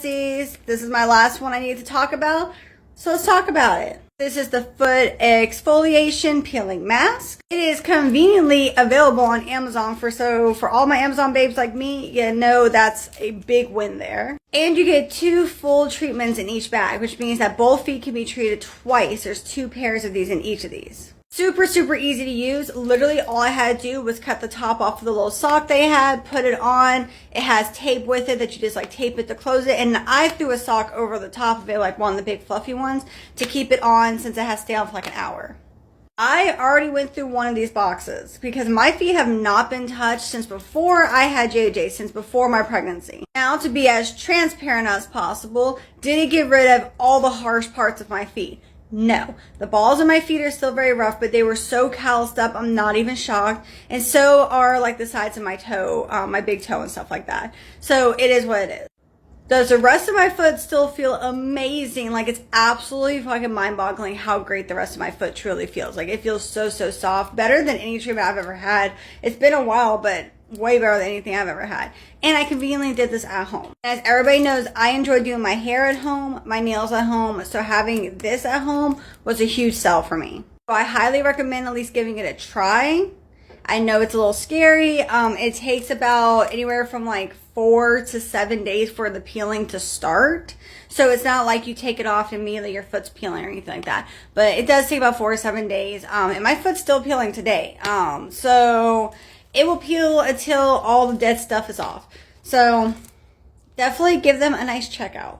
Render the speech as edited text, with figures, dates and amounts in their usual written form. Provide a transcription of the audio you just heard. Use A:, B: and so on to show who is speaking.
A: This is my last one I need to talk about, so let's talk about it. This is the foot exfoliation peeling mask. It is conveniently available on Amazon for all my Amazon babes like me, you know that's a big win there. And you get 2 full treatments in each bag, which means that both feet can be treated twice. There's 2 pairs of these in each of these. Super, super easy to use. Literally all I had to do was cut the top off of the little sock they had, put it on. It has tape with it that you just like tape it to close it. And I threw a sock over the top of it, like one of the big fluffy ones, to keep it on since it has to stay on for like an hour. I already went through one of these boxes because my feet have not been touched since before I had JJ, since before my pregnancy. Now, to be as transparent as possible, did it get rid of all the harsh parts of my feet? No. The balls of my feet are still very rough, but they were so calloused up, I'm not even shocked. And so are like the sides of my toe, my big toe and stuff like that. So it is what it is. Does the rest of my foot still feel amazing? Like, it's absolutely fucking mind-boggling how great the rest of my foot truly feels. Like, it feels so, so soft. Better than any treatment I've ever had. It's been a while, but way better than anything I've ever had. And I conveniently did this at home. As everybody knows, I enjoy doing my hair at home, my nails at home, so having this at home was a huge sell for me. So I highly recommend at least giving it a try. I know it's a little scary. It takes about anywhere from like 4 to 7 days for the peeling to start. So it's not like you take it off and immediately your foot's peeling or anything like that. But it does take about 4 to 7 days. And my foot's still peeling today. So it will peel until all the dead stuff is off. So definitely give them a nice check out.